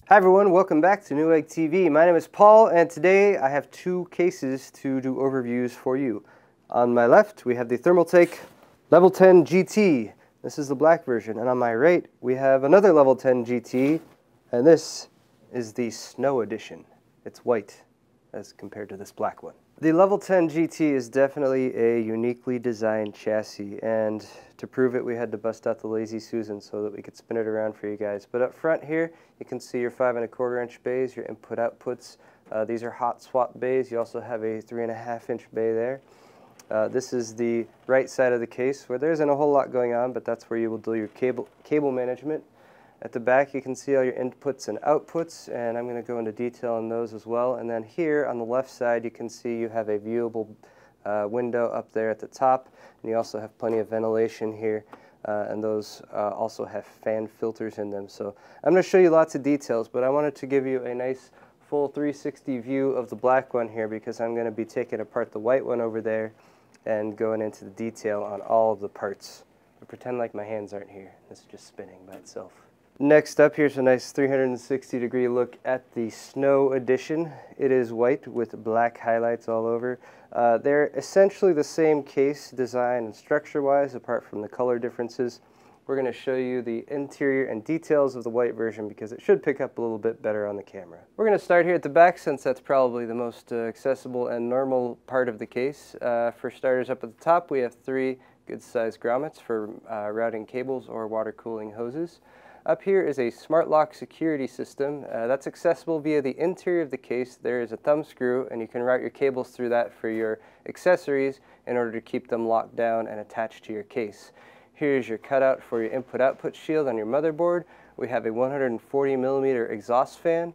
Hi everyone, welcome back to Newegg TV. My name is Paul and today I have two cases to do overviews for you. On my left we have the Thermaltake Level 10 GT. This is the black version, and on my right we have another Level 10 GT, and this is the Snow Edition. It's white as compared to this black one. The Level 10 GT is definitely a uniquely designed chassis, and to prove it we had to bust out the Lazy Susan so that we could spin it around for you guys. But up front here you can see your 5 1/4 inch bays, your input outputs. These are hot swap bays. You also have a 3 1/2 inch bay there. This is the right side of the case where there isn't a whole lot going on, but that's where you will do your cable management. At the back you can see all your inputs and outputs, and I'm going to go into detail on those as well. And then here on the left side you can see you have a viewable window up there at the top, and you also have plenty of ventilation here, and those also have fan filters in them. So I'm going to show you lots of details, but I wanted to give you a nice full 360 view of the black one here, because I'm going to be taking apart the white one over there and going into the detail on all of the parts. But pretend like my hands aren't here. This is just spinning by itself. Next up, here's a nice 360-degree look at the Snow Edition. It is white with black highlights all over. They're essentially the same case design and structure-wise, apart from the color differences. We're going to show you the interior and details of the white version because it should pick up a little bit better on the camera. We're going to start here at the back, since that's probably the most accessible and normal part of the case. For starters, up at the top we have 3 good-sized grommets for routing cables or water cooling hoses. Up here is a smart lock security system that's accessible via the interior of the case. There is a thumb screw, and you can route your cables through that for your accessories in order to keep them locked down and attached to your case. Here's your cutout for your input-output shield on your motherboard. We have a 140mm exhaust fan.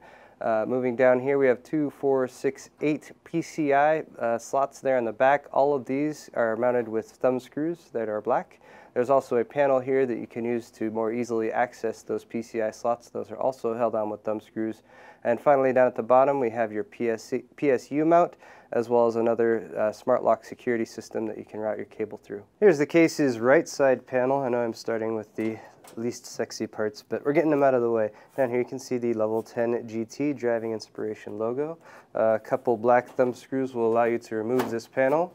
Moving down here we have 2, 4, 6, 8 PCI slots there on the back. All of these are mounted with thumb screws that are black. There's also a panel here that you can use to more easily access those PCI slots. Those are also held on with thumb screws. And finally, down at the bottom we have your PSU mount, as well as another smart lock security system that you can route your cable through. Here's the case's right side panel. I know I'm starting with the least sexy parts, but we're getting them out of the way. Down here you can see the Level 10 GT Driving Inspiration logo. A couple black thumb screws will allow you to remove this panel.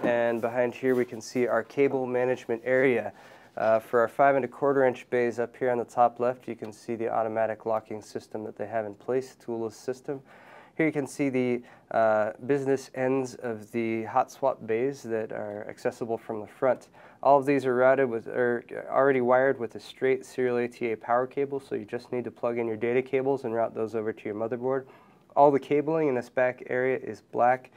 And behind here we can see our cable management area. For our 5 1/4 inch bays up here on the top left, you can see the automatic locking system that they have in place, toolless system. Here you can see the business ends of the hot swap bays that are accessible from the front. All of these are routed with, or already wired with a straight serial ATA power cable, so you just need to plug in your data cables and route those over to your motherboard. All the cabling in this back area is black.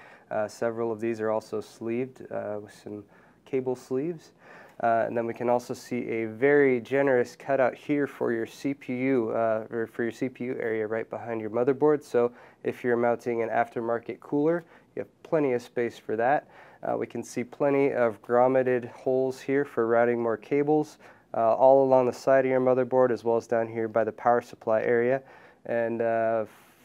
Several of these are also sleeved with some cable sleeves. And then we can also see a very generous cutout here for your CPU, or for your CPU area right behind your motherboard. So if you're mounting an aftermarket cooler, you have plenty of space for that. We can see plenty of grommeted holes here for routing more cables, all along the side of your motherboard, as well as down here by the power supply area. And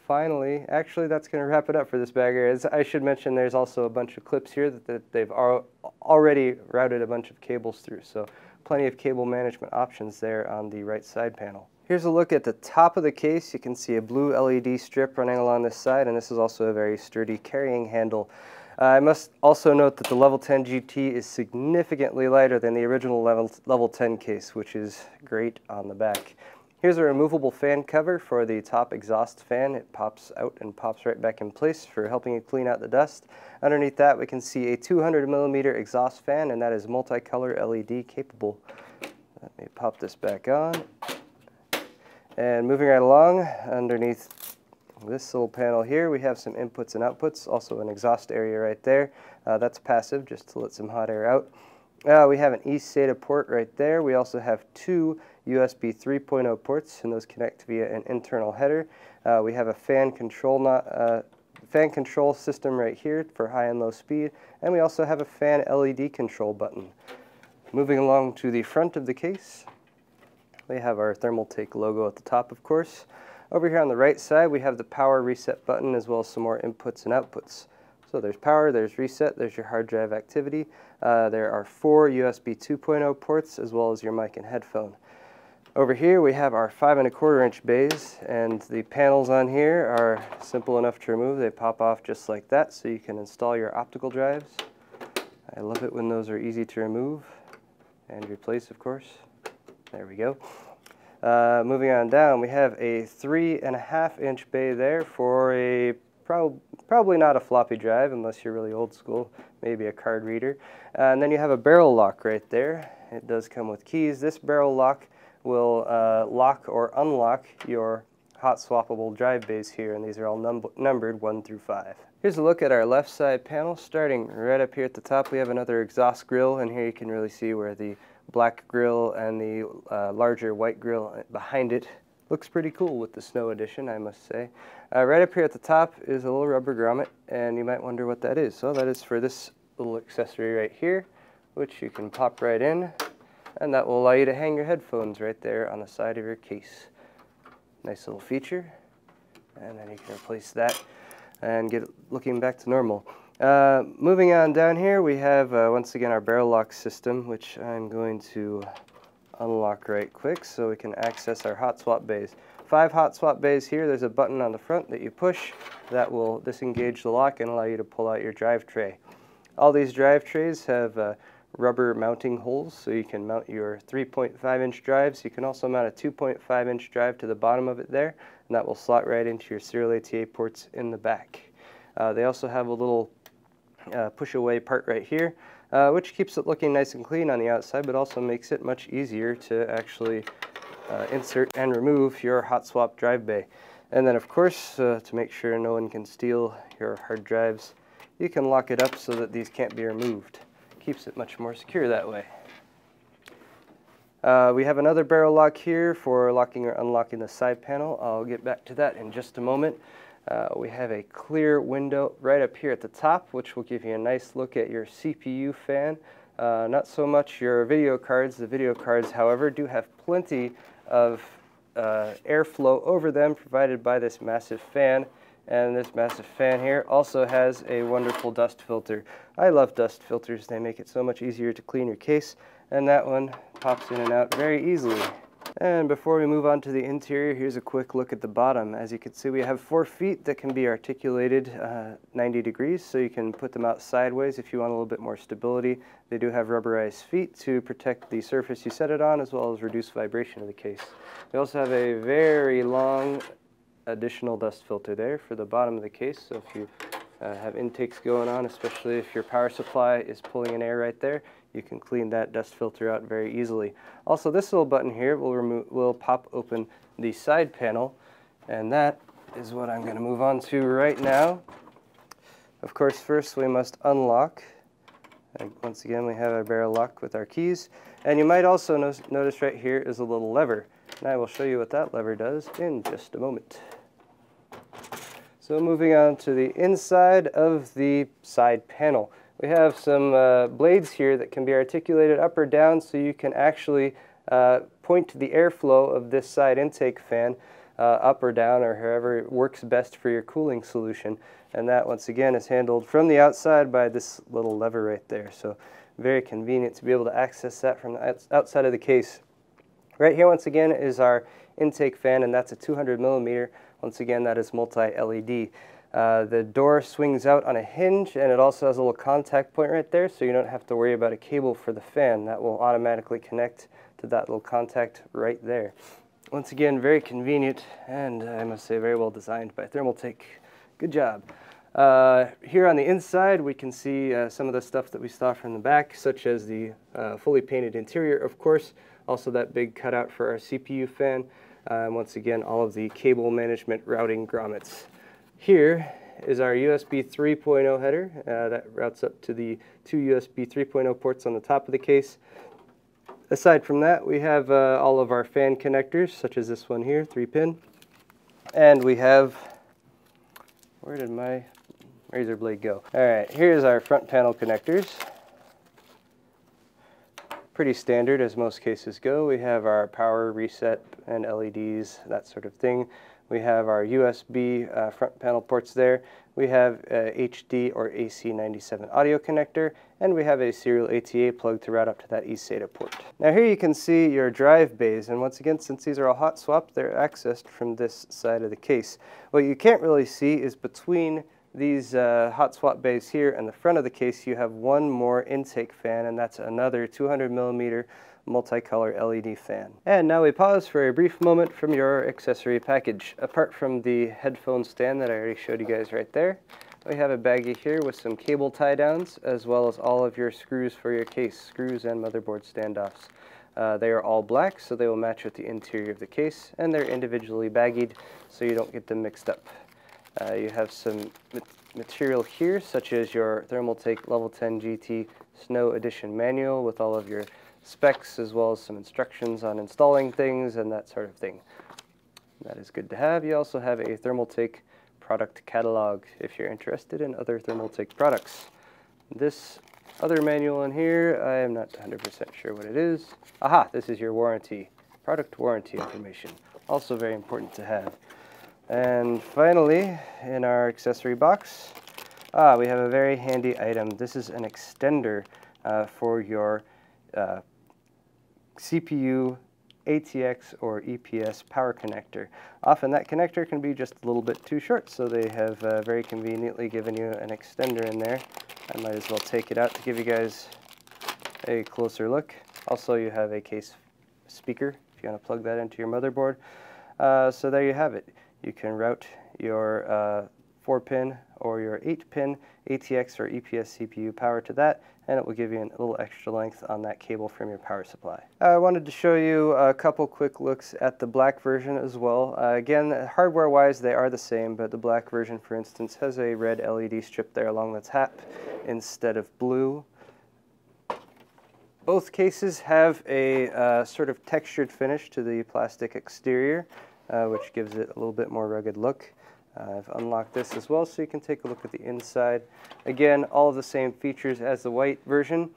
finally, actually that's going to wrap it up for this bag area. I should mention there's also a bunch of clips here that they've already routed a bunch of cables through, so plenty of cable management options there on the right side panel. Here's a look at the top of the case. You can see a blue LED strip running along this side, and this is also a very sturdy carrying handle. I must also note that the Level 10 GT is significantly lighter than the original Level 10 case, which is great on the back. Here's a removable fan cover for the top exhaust fan. It pops out and pops right back in place for helping you clean out the dust. Underneath that we can see a 200mm exhaust fan, and that is multicolor LED capable. Let me pop this back on. And moving right along, underneath this little panel here we have some inputs and outputs, also an exhaust area right there. That's passive, just to let some hot air out. We have an eSATA port right there. We also have 2 USB 3.0 ports, and those connect via an internal header. We have a fan control system right here for high and low speed, and we also have a fan LED control button. Moving along to the front of the case, we have our Thermaltake logo at the top, of course. Over here on the right side we have the power reset button, as well as some more inputs and outputs. So there's power, there's reset, there's your hard drive activity. There are 4 USB 2.0 ports, as well as your mic and headphone. Over here we have our 5 1/4 inch bays, and the panels on here are simple enough to remove. They pop off just like that, so you can install your optical drives. I love it when those are easy to remove and replace, of course. There we go. Moving on down, we have a 3 1/2 inch bay there for a probably not a floppy drive unless you're really old school, maybe a card reader. And then you have a barrel lock right there. It does come with keys. This barrel lock will lock or unlock your hot swappable drive bays here, and these are all numbered 1 through 5. Here's a look at our left side panel. Starting right up here at the top, we have another exhaust grill, and here you can really see where the black grill and the larger white grill behind it looks pretty cool with the snow edition, I must say. Right up here at the top is a little rubber grommet, and you might wonder what that is. So that is for this little accessory right here, which you can pop right in, and that will allow you to hang your headphones right there on the side of your case. Nice little feature, and then you can replace that and get it looking back to normal. Moving on down here, we have once again our barrel lock system, which I'm going to unlock right quick so we can access our hot swap bays. 5 hot swap bays here. There's a button on the front that you push that will disengage the lock and allow you to pull out your drive tray. All these drive trays have rubber mounting holes, so you can mount your 3.5 inch drives. You can also mount a 2.5 inch drive to the bottom of it there, and that will slot right into your serial ATA ports in the back. They also have a little push-away part right here, which keeps it looking nice and clean on the outside, but also makes it much easier to actually insert and remove your hot swap drive bay. And then, of course, to make sure no one can steal your hard drives, you can lock it up so that these can't be removed. Keeps it much more secure that way. We have another barrel lock here for locking or unlocking the side panel. I'll get back to that in just a moment. We have a clear window right up here at the top, which will give you a nice look at your CPU fan. Not so much your video cards. The video cards, however, do have plenty of airflow over them provided by this massive fan. And this massive fan here also has a wonderful dust filter. I love dust filters. They make it so much easier to clean your case, and that one pops in and out very easily. And before we move on to the interior, here's a quick look at the bottom. As you can see, we have 4 feet that can be articulated 90 degrees, so you can put them out sideways if you want a little bit more stability. They do have rubberized feet to protect the surface you set it on, as well as reduce vibration of the case. We also have a very long additional dust filter there for the bottom of the case, so if you have intakes going on, especially if your power supply is pulling in air right there, you can clean that dust filter out very easily. Also, this little button here will pop open the side panel, and that is what I'm going to move on to right now. Of course, first we must unlock. Once again, we have our barrel lock with our keys, and you might also notice right here is a little lever, and I will show you what that lever does in just a moment. So moving on to the inside of the side panel. We have some blades here that can be articulated up or down, so you can actually point to the airflow of this side intake fan up or down, or however it works best for your cooling solution. And that, once again, is handled from the outside by this little lever right there. So very convenient to be able to access that from the outside of the case. Right here, once again, is our intake fan, and that's a 200 millimeter. Once again, that is multi-LED. The door swings out on a hinge, and it also has a little contact point right there, so you don't have to worry about a cable for the fan. That will automatically connect to that little contact right there. Once again, very convenient, and I must say very well designed by Thermaltake. Good job. Here on the inside, we can see some of the stuff that we saw from the back, such as the fully painted interior, of course, also that big cutout for our CPU fan, and once again, all of the cable management routing grommets. Here is our USB 3.0 header that routes up to the 2 USB 3.0 ports on the top of the case. Aside from that, we have all of our fan connectors, such as this one here, 3-pin. And we have, where did my razor blade go? All right, here's our front panel connectors. Pretty standard as most cases go. We have our power reset and LEDs, that sort of thing. We have our USB front panel ports there. We have HD or AC97 audio connector, and we have a serial ATA plug to route up to that eSATA port. Now here you can see your drive bays, and once again, since these are all hot swapped, they're accessed from this side of the case. What you can't really see is between these hot swap bays here and the front of the case, you have one more intake fan, and that's another 200mm multicolor LED fan. And now we pause for a brief moment from your accessory package. Apart from the headphone stand that I already showed you guys right there, we have a baggie here with some cable tie downs, as well as all of your screws for your case, screws and motherboard standoffs. They are all black, so they will match with the interior of the case, and they're individually baggied so you don't get them mixed up. You have some material here, such as your Thermaltake Level 10 GT Snow Edition manual with all of your specs, as well as some instructions on installing things and that sort of thing. That is good to have. You also have a Thermaltake product catalog if you're interested in other Thermaltake products. This other manual in here, I am not 100% sure what it is. Aha, this is your warranty, product warranty information. Also very important to have. And finally, in our accessory box, we have a very handy item. This is an extender for your CPU, ATX, or EPS power connector. Often that connector can be just a little bit too short, so they have very conveniently given you an extender in there. I might as well take it out to give you guys a closer look. Also, you have a case speaker if you want to plug that into your motherboard. So there you have it. You can route your 4-pin or your 8-pin ATX or EPS CPU power to that, and it will give you a little extra length on that cable from your power supply. I wanted to show you a couple quick looks at the black version as well. Again, hardware-wise, they are the same, but the black version, for instance, has a red LED strip there along the top instead of blue. Both cases have a sort of textured finish to the plastic exterior, which gives it a little bit more rugged look. I've unlocked this as well, so you can take a look at the inside. Again, all of the same features as the white version.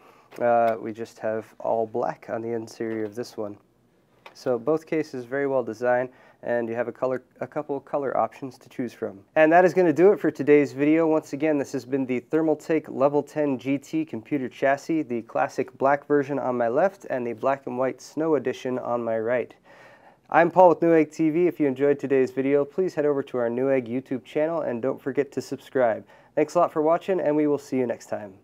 We just have all black on the interior of this one. So both cases very well designed, and you have a couple color options to choose from. And that is going to do it for today's video. Once again, this has been the Thermaltake Level 10 GT computer chassis, the classic black version on my left, and the black and white Snow Edition on my right. I'm Paul with Newegg TV. If you enjoyed today's video, please head over to our Newegg YouTube channel and don't forget to subscribe. Thanks a lot for watching, and we will see you next time.